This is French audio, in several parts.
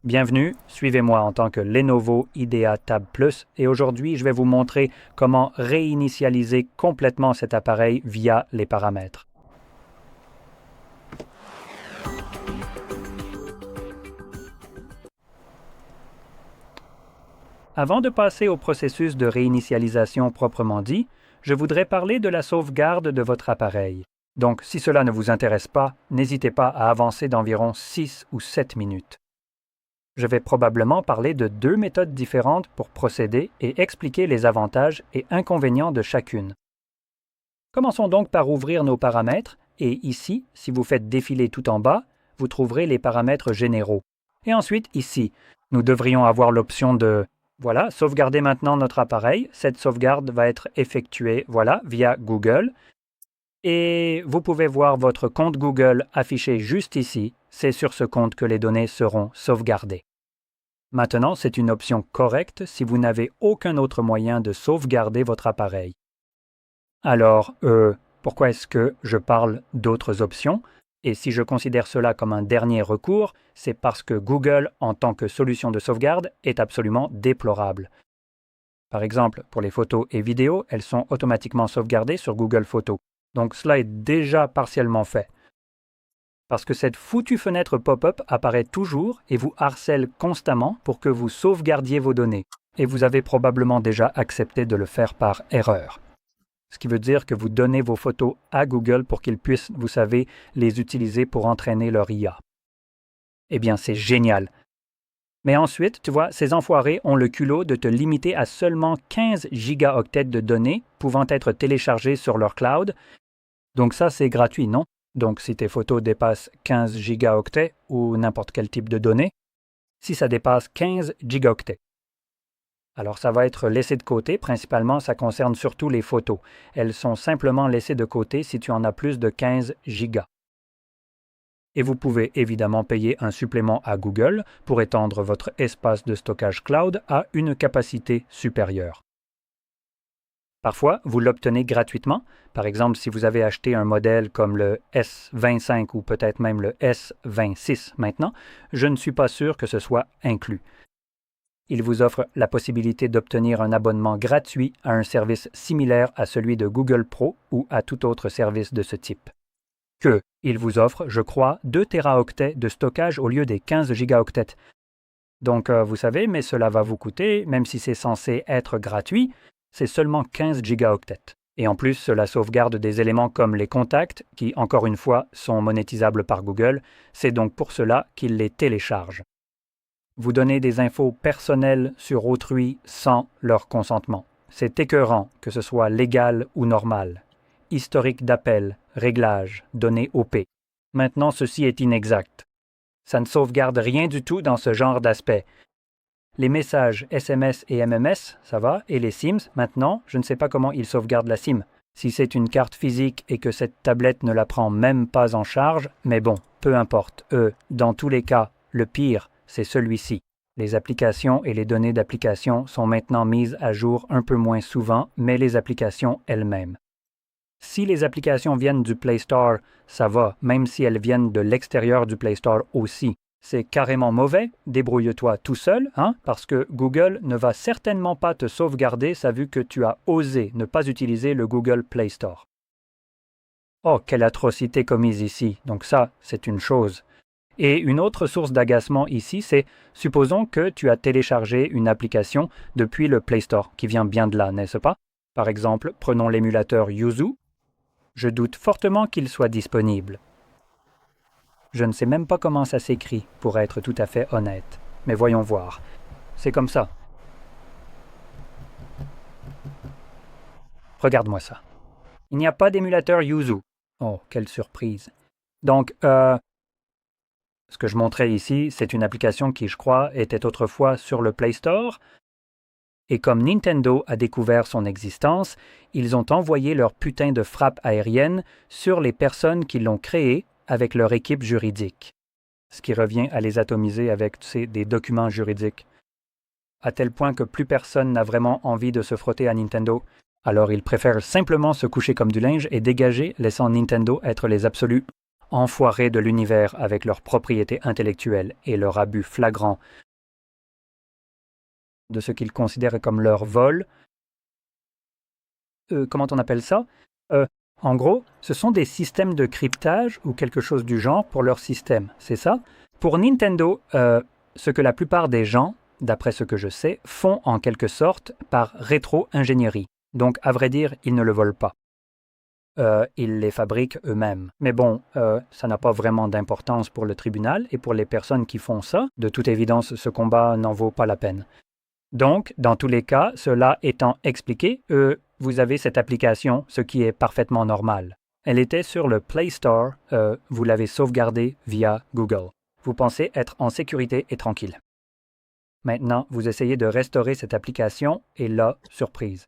Bienvenue, suivez-moi en tant que Lenovo IDEA Tab Plus et aujourd'hui je vais vous montrer comment réinitialiser complètement cet appareil via les paramètres. Avant de passer au processus de réinitialisation proprement dit, je voudrais parler de la sauvegarde de votre appareil. Donc si cela ne vous intéresse pas, n'hésitez pas à avancer d'environ 6 ou 7 minutes. Je vais probablement parler de deux méthodes différentes pour procéder et expliquer les avantages et inconvénients de chacune. Commençons donc par ouvrir nos paramètres et ici, si vous faites défiler tout en bas, vous trouverez les paramètres généraux. Et ensuite, ici, nous devrions avoir l'option de voilà, sauvegarder maintenant notre appareil. Cette sauvegarde va être effectuée via Google. Et vous pouvez voir votre compte Google affiché juste ici. C'est sur ce compte que les données seront sauvegardées. Maintenant, c'est une option correcte si vous n'avez aucun autre moyen de sauvegarder votre appareil. Alors, pourquoi est-ce que je parle d'autres options? Et si je considère cela comme un dernier recours, c'est parce que Google, en tant que solution de sauvegarde, est absolument déplorable. Par exemple, pour les photos et vidéos, elles sont automatiquement sauvegardées sur Google Photos. Donc cela est déjà partiellement fait. Parce que cette foutue fenêtre pop-up apparaît toujours et vous harcèle constamment pour que vous sauvegardiez vos données. Et vous avez probablement déjà accepté de le faire par erreur. Ce qui veut dire que vous donnez vos photos à Google pour qu'ils puissent, vous savez, les utiliser pour entraîner leur IA. Eh bien, c'est génial. Mais ensuite, tu vois, ces enfoirés ont le culot de te limiter à seulement 15 gigaoctets de données pouvant être téléchargées sur leur cloud. Donc ça, c'est gratuit, non? Donc si tes photos dépassent 15 gigaoctets ou n'importe quel type de données, si ça dépasse 15 gigaoctets. Alors ça va être laissé de côté, principalement ça concerne surtout les photos. Elles sont simplement laissées de côté si tu en as plus de 15 gigas. Et vous pouvez évidemment payer un supplément à Google pour étendre votre espace de stockage cloud à une capacité supérieure. Parfois, vous l'obtenez gratuitement. Par exemple, si vous avez acheté un modèle comme le S25 ou peut-être même le S26 maintenant, je ne suis pas sûr que ce soit inclus. Il vous offre la possibilité d'obtenir un abonnement gratuit à un service similaire à celui de Google Pro ou à tout autre service de ce type. Il vous offre, je crois, 2 téraoctets de stockage au lieu des 15 gigaoctets. Donc, vous savez, mais cela va vous coûter, même si c'est censé être gratuit, c'est seulement 15 gigaoctets. Et en plus, cela sauvegarde des éléments comme les contacts, qui, encore une fois, sont monétisables par Google. C'est donc pour cela qu'il les télécharge. Vous donnez des infos personnelles sur autrui sans leur consentement. C'est écœurant, que ce soit légal ou normal. Historique d'appel, réglages, données OP. Maintenant, ceci est inexact. Ça ne sauvegarde rien du tout dans ce genre d'aspect. Les messages SMS et MMS, ça va, et les SIMs, maintenant, je ne sais pas comment ils sauvegardent la SIM. Si c'est une carte physique et que cette tablette ne la prend même pas en charge, mais bon, peu importe. Dans tous les cas, le pire, c'est celui-ci. Les applications et les données d'application sont maintenant mises à jour un peu moins souvent, mais les applications elles-mêmes. Si les applications viennent du Play Store, ça va, même si elles viennent de l'extérieur du Play Store aussi. C'est carrément mauvais, débrouille-toi tout seul, parce que Google ne va certainement pas te sauvegarder ça vu que tu as osé ne pas utiliser le Google Play Store. Oh, quelle atrocité commise ici, donc ça, c'est une chose. Et une autre source d'agacement ici, c'est, supposons que tu as téléchargé une application depuis le Play Store, qui vient bien de là, n'est-ce pas? Par exemple, prenons l'émulateur Yuzu. Je doute fortement qu'il soit disponible. Je ne sais même pas comment ça s'écrit, pour être tout à fait honnête. Mais voyons voir. C'est comme ça. Regarde-moi ça. Il n'y a pas d'émulateur Yuzu. Oh, quelle surprise. Donc, ce que je montrais ici, c'est une application qui, je crois, était autrefois sur le Play Store. Et comme Nintendo a découvert son existence, ils ont envoyé leur putain de frappe aérienne sur les personnes qui l'ont créée avec leur équipe juridique. Ce qui revient à les atomiser avec, des documents juridiques. À tel point que plus personne n'a vraiment envie de se frotter à Nintendo. Alors ils préfèrent simplement se coucher comme du linge et dégager, laissant Nintendo être les absolus enfoirés de l'univers avec leurs propriétés intellectuelles et leur abus flagrant de ce qu'ils considèrent comme leur vol. Comment on appelle ça? En gros, ce sont des systèmes de cryptage ou quelque chose du genre pour leur système, c'est ça? Pour Nintendo, ce que la plupart des gens, d'après ce que je sais, font en quelque sorte par rétro-ingénierie. Donc, à vrai dire, ils ne le volent pas. Ils les fabriquent eux-mêmes. Mais bon, ça n'a pas vraiment d'importance pour le tribunal et pour les personnes qui font ça. De toute évidence, ce combat n'en vaut pas la peine. Donc, dans tous les cas, cela étant expliqué, vous avez cette application, ce qui est parfaitement normal. Elle était sur le Play Store, vous l'avez sauvegardée via Google. Vous pensez être en sécurité et tranquille. Maintenant, vous essayez de restaurer cette application et là, surprise.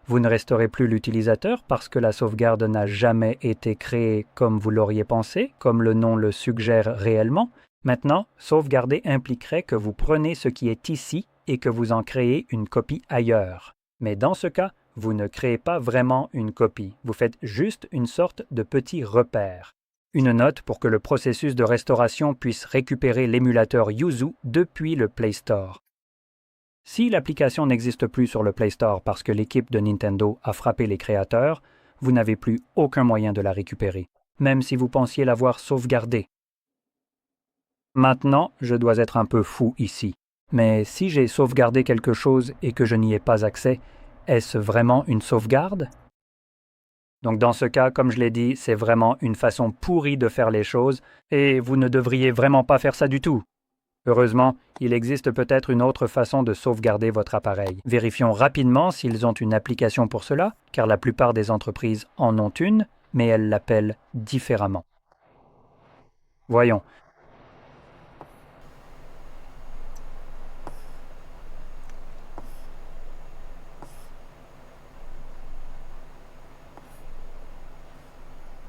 Vous ne restaurez plus l'utilisateur parce que la sauvegarde n'a jamais été créée comme vous l'auriez pensé, comme le nom le suggère réellement. Maintenant, sauvegarder impliquerait que vous prenez ce qui est ici et que vous en créez une copie ailleurs. Mais dans ce cas, vous ne créez pas vraiment une copie, vous faites juste une sorte de petit repère. Une note pour que le processus de restauration puisse récupérer l'émulateur Yuzu depuis le Play Store. Si l'application n'existe plus sur le Play Store parce que l'équipe de Nintendo a frappé les créateurs, vous n'avez plus aucun moyen de la récupérer, même si vous pensiez l'avoir sauvegardée. Maintenant, je dois être un peu fou ici. Mais si j'ai sauvegardé quelque chose et que je n'y ai pas accès, est-ce vraiment une sauvegarde? Donc dans ce cas, comme je l'ai dit, c'est vraiment une façon pourrie de faire les choses et vous ne devriez vraiment pas faire ça du tout. Heureusement, il existe peut-être une autre façon de sauvegarder votre appareil. Vérifions rapidement s'ils ont une application pour cela, car la plupart des entreprises en ont une, mais elles l'appellent différemment. Voyons.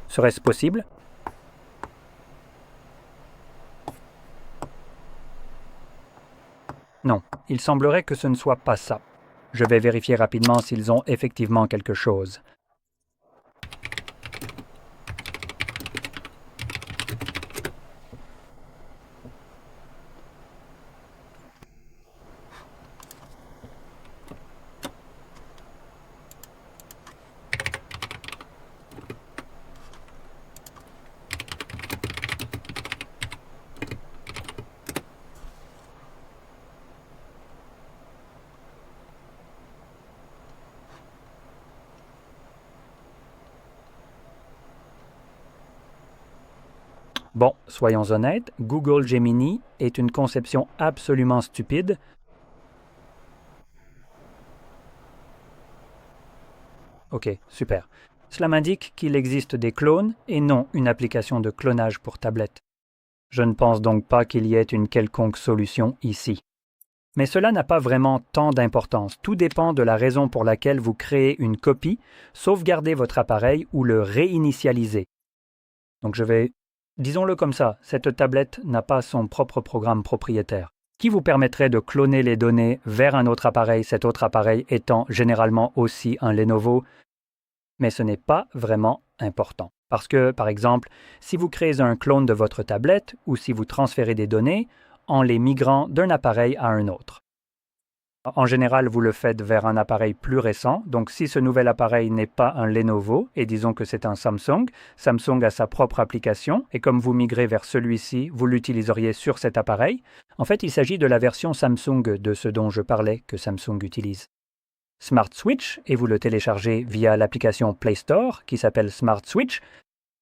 Serait-ce possible? Non, il semblerait que ce ne soit pas ça. Je vais vérifier rapidement s'ils ont effectivement quelque chose. Bon, soyons honnêtes, Google Gemini est une conception absolument stupide. Ok, super. Cela m'indique qu'il existe des clones et non une application de clonage pour tablette. Je ne pense donc pas qu'il y ait une quelconque solution ici. Mais cela n'a pas vraiment tant d'importance. Tout dépend de la raison pour laquelle vous créez une copie, sauvegardez votre appareil ou le réinitialisez. Donc disons-le comme ça, cette tablette n'a pas son propre programme propriétaire, qui vous permettrait de cloner les données vers un autre appareil, cet autre appareil étant généralement aussi un Lenovo, mais ce n'est pas vraiment important. Parce que, par exemple, si vous créez un clone de votre tablette ou si vous transférez des données en les migrant d'un appareil à un autre. En général, vous le faites vers un appareil plus récent, donc si ce nouvel appareil n'est pas un Lenovo, et disons que c'est un Samsung, Samsung a sa propre application, et comme vous migrez vers celui-ci, vous l'utiliseriez sur cet appareil. En fait, il s'agit de la version Samsung de ce dont je parlais que Samsung utilise. Smart Switch, et vous le téléchargez via l'application Play Store qui s'appelle Smart Switch,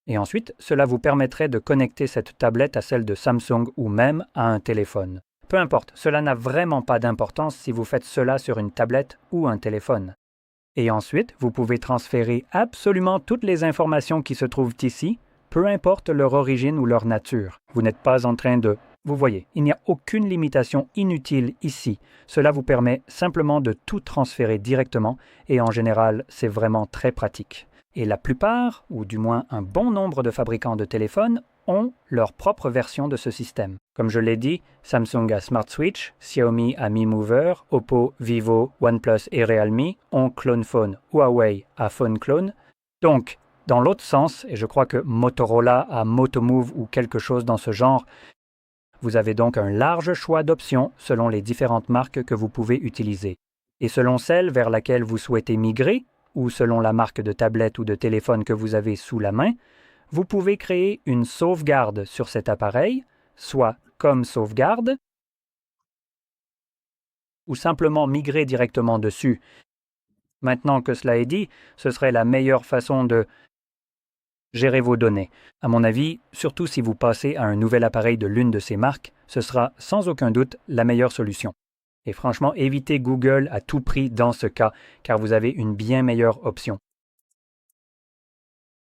et ensuite, cela vous permettrait de connecter cette tablette à celle de Samsung ou même à un téléphone. Peu importe, cela n'a vraiment pas d'importance si vous faites cela sur une tablette ou un téléphone. Et ensuite, vous pouvez transférer absolument toutes les informations qui se trouvent ici, peu importe leur origine ou leur nature. Vous n'êtes pas en train de... Vous voyez, il n'y a aucune limitation inutile ici. Cela vous permet simplement de tout transférer directement et en général, c'est vraiment très pratique. Et la plupart, ou du moins un bon nombre de fabricants de téléphones, ont leur propre version de ce système. Comme je l'ai dit, Samsung a Smart Switch, Xiaomi a Mi Mover, Oppo, Vivo, OnePlus et Realme ont Clone Phone, Huawei a Phone Clone. Donc, Dans l'autre sens, et je crois que Motorola a Motomove ou quelque chose dans ce genre, vous avez donc un large choix d'options selon les différentes marques que vous pouvez utiliser. Et selon celle vers laquelle vous souhaitez migrer, ou selon la marque de tablette ou de téléphone que vous avez sous la main, vous pouvez créer une sauvegarde sur cet appareil, soit comme sauvegarde, ou simplement migrer directement dessus. Maintenant que cela est dit, ce serait la meilleure façon de gérer vos données. À mon avis, surtout si vous passez à un nouvel appareil de l'une de ces marques, ce sera sans aucun doute la meilleure solution. Et franchement, évitez Google à tout prix dans ce cas, car vous avez une bien meilleure option.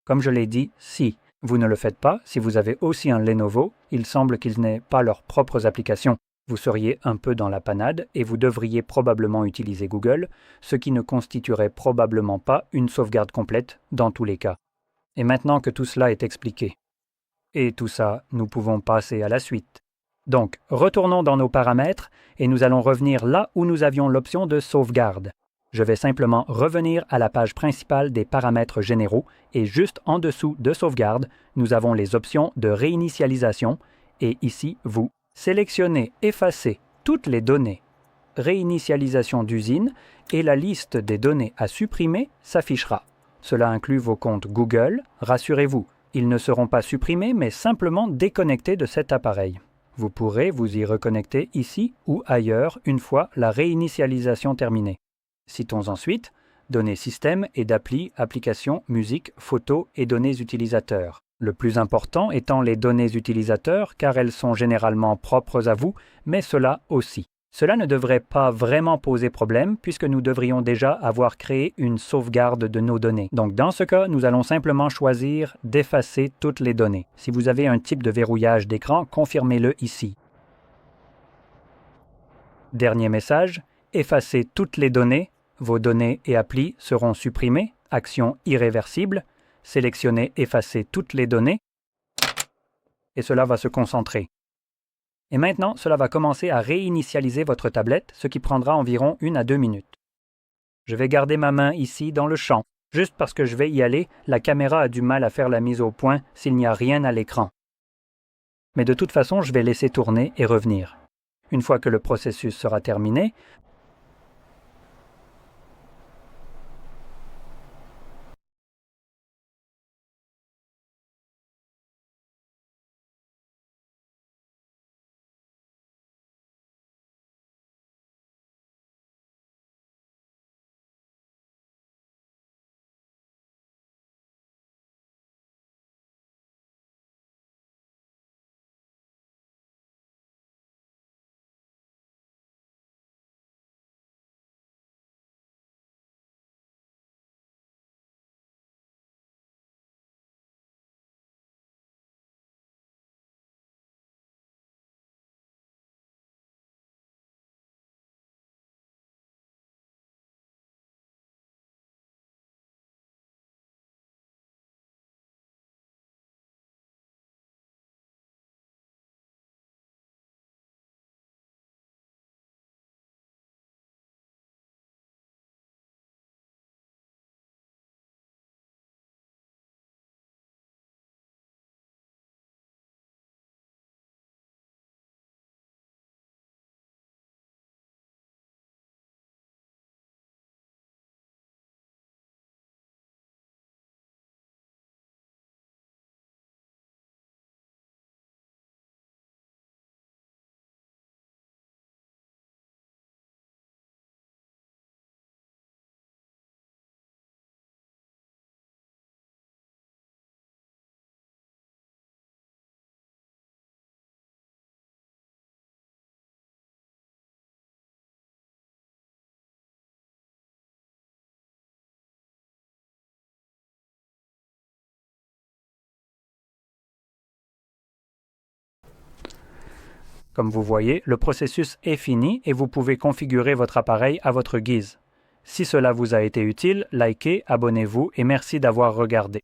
Comme je l'ai dit, si vous ne le faites pas, si vous avez aussi un Lenovo, il semble qu'ils n'aient pas leurs propres applications. Vous seriez un peu dans la panade et vous devriez probablement utiliser Google, ce qui ne constituerait probablement pas une sauvegarde complète dans tous les cas. Et maintenant que tout cela est expliqué, et tout ça, nous pouvons passer à la suite. Donc, retournons dans nos paramètres et nous allons revenir là où nous avions l'option de sauvegarde. Je vais simplement revenir à la page principale des paramètres généraux et juste en dessous de sauvegarde, nous avons les options de réinitialisation et ici, vous sélectionnez Effacer toutes les données, réinitialisation d'usine et la liste des données à supprimer s'affichera. Cela inclut vos comptes Google. Rassurez-vous, ils ne seront pas supprimés mais simplement déconnectés de cet appareil. Vous pourrez vous y reconnecter ici ou ailleurs une fois la réinitialisation terminée. Citons ensuite données système et d'appli, applications, musique, photos et données utilisateurs. Le plus important étant les données utilisateurs car elles sont généralement propres à vous, mais cela aussi. Cela ne devrait pas vraiment poser problème puisque nous devrions déjà avoir créé une sauvegarde de nos données. Donc dans ce cas, nous allons simplement choisir d'effacer toutes les données. Si vous avez un type de verrouillage d'écran, confirmez-le ici. Dernier message, effacez toutes les données. Vos données et applis seront supprimées. Action irréversible. Sélectionnez Effacer toutes les données. Et cela va se concentrer. Et maintenant, cela va commencer à réinitialiser votre tablette, ce qui prendra environ 1 à 2 minutes. Je vais garder ma main ici dans le champ. Juste parce que je vais y aller, la caméra a du mal à faire la mise au point s'il n'y a rien à l'écran. Mais de toute façon, je vais laisser tourner et revenir. Une fois que le processus sera terminé, comme vous voyez, le processus est fini et vous pouvez configurer votre appareil à votre guise. Si cela vous a été utile, likez, abonnez-vous et merci d'avoir regardé.